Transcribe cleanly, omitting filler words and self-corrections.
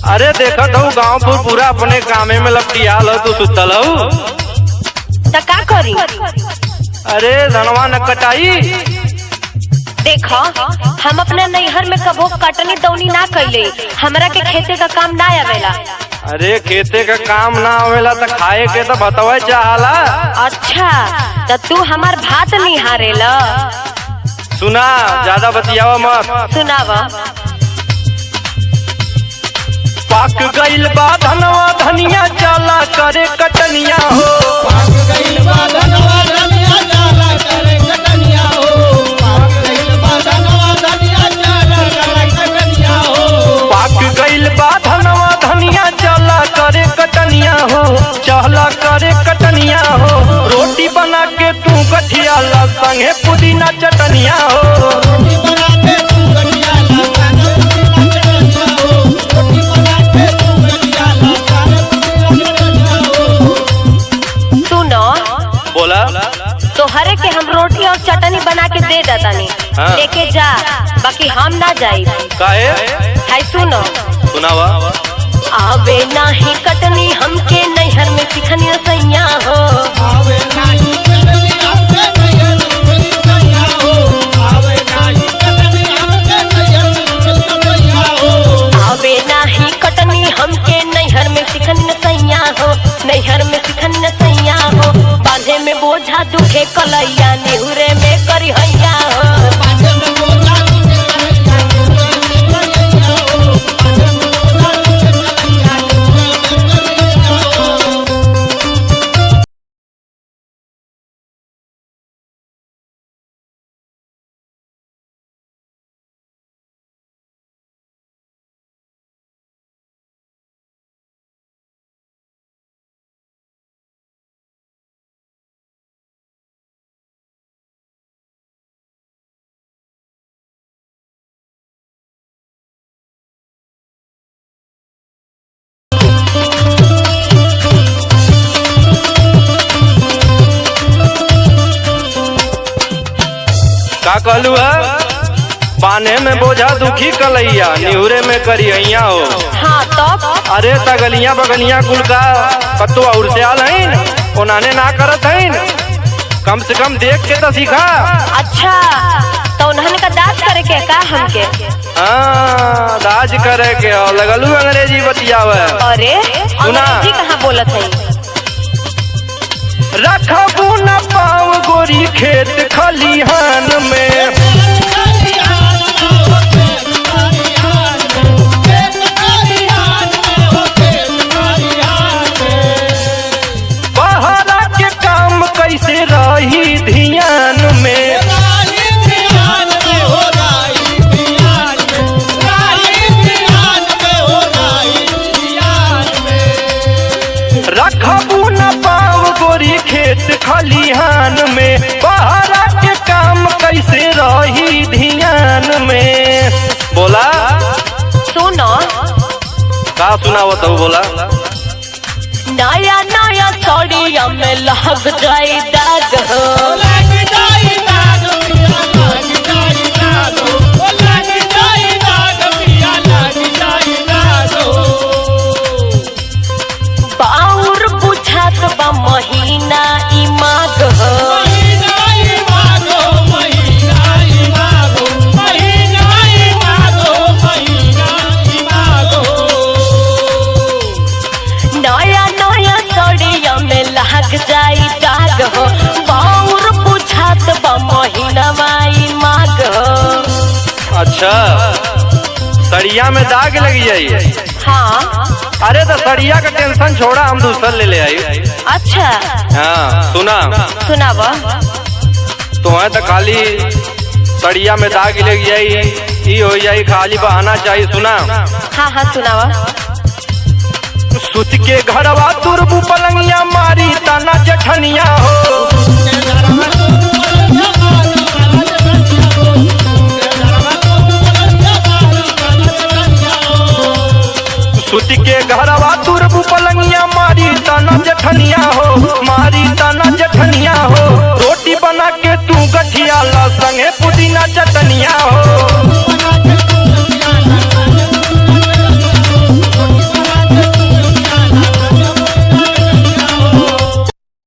अरे देखत हूँ गाँव पूरा अपने कामे में लपटियाल हो, तू सुतल हो तो का करी? अरे धनवा न कटाई। देखो हम अपने नैहर में कबो कटनी दौनी ना कैले, हमरा के खेते का काम ना आवेला। अरे खेते का काम ना आवेला तो खाए के तो बतवा चाहला। अच्छा तो तू हमार भात निहारेला। सुना, ज्यादा बतियावा मत। सुनावा। पाक गइल बा धनवा धनिया जाला करे कटनिया हो। पाक गइल बा धनवा धनिया जाला करे कटनिया हो। पाक गइल बा धनवा धनिया जाला करे कटनिया हो। पाक गइल बा धनवा धनिया जाला करे कटनिया हो। चहला करे कटनिया हो। रोटी बना के तू गठिया ला संगे पुदीना चटनिया हो। रोटी बना के तू गठिया ला संगे पुदीना चटनिया हो। रोटी बना के तू गठिया ला संगे पुदीना चटनिया हो। सुनो, बोला तोहरे के हम रोटी और चटनी बना के दे देतानी। हाँ। लेके जा, बाकी हम ना जाई। काहे? हाय सुनो, सुनावा। आवे नाही कटनी हमके नैहर में सिखनी सैया हो। आवे नाही कटनी हमके नैहर में सैया हो। आवे नाही कटनी हमके नैहर में सैया हो। आवे नाही कटनी हमके नैहर में सिखनी सैया हो। नैहर में सिखनी सैया हो। बांधे में बोझा दुखे कलैया, नेहुरे में करी हैया हो। बांधे में बोझा दुखे कलैया, नेहुरे में करी हैया हो। बांधे में बोझा दुखे कलैया, नेहुरे में करी हैया हो। का कहलू है? बाने में बोझा दुखी कलैया, निहुरे में करी हैया हो। हाँ तब अरे तगलिया बगलिया कुल का कत्तो और से आल हईन, ओनाने ना करत हईन। कम से कम देख के तो सीखा। अच्छा, तो उन्हन का दाज करे के का हमके? हाँ, दाज करे के हो। लगलू अंग्रेजी बतियावे। अरे सुना। अंग्रेजी कहाँ बोलत है? रखबू न पाव गोरी खेत खलिहान में। बहरा के काम कैसे रही ध्यान में। रखबू न पाव गोरी खेत खलिहान में। बहरा के काम कैसे रही ध्यान में। बोला सुनो, का सुनावत हो? बोला। नया नया साड़िया में लग जाए दाग हो। बाउर बुझात बा महीना ई माघ हो। नया नया साड़िया में लग जाई दाग हो। बाउर बुझात बा महीना ई माघ हो। अच्छा, सड़िया में दाग लगी जाई। हाँ। अरे तो सड़िया का टेंशन छोड़ा, हम दूसर ले आई। अच्छा हाँ सुना, सुनावा। तुम्हें तो खाली सड़िया में दाग लग जाई, ई हो जाई, खाली बहाना चाहिए। सुना। हाँ हाँ सुनावा। सुत के घरवा तुरबू पलंगिया मारी ताना जठनिया हो। सुत के घरवा तुरबू पलंगिया मारी ताना जठनिया हो। मारी ताना जठनिया हो। रोटी बना के तू गठिया ला संगे पुदीना चटनिया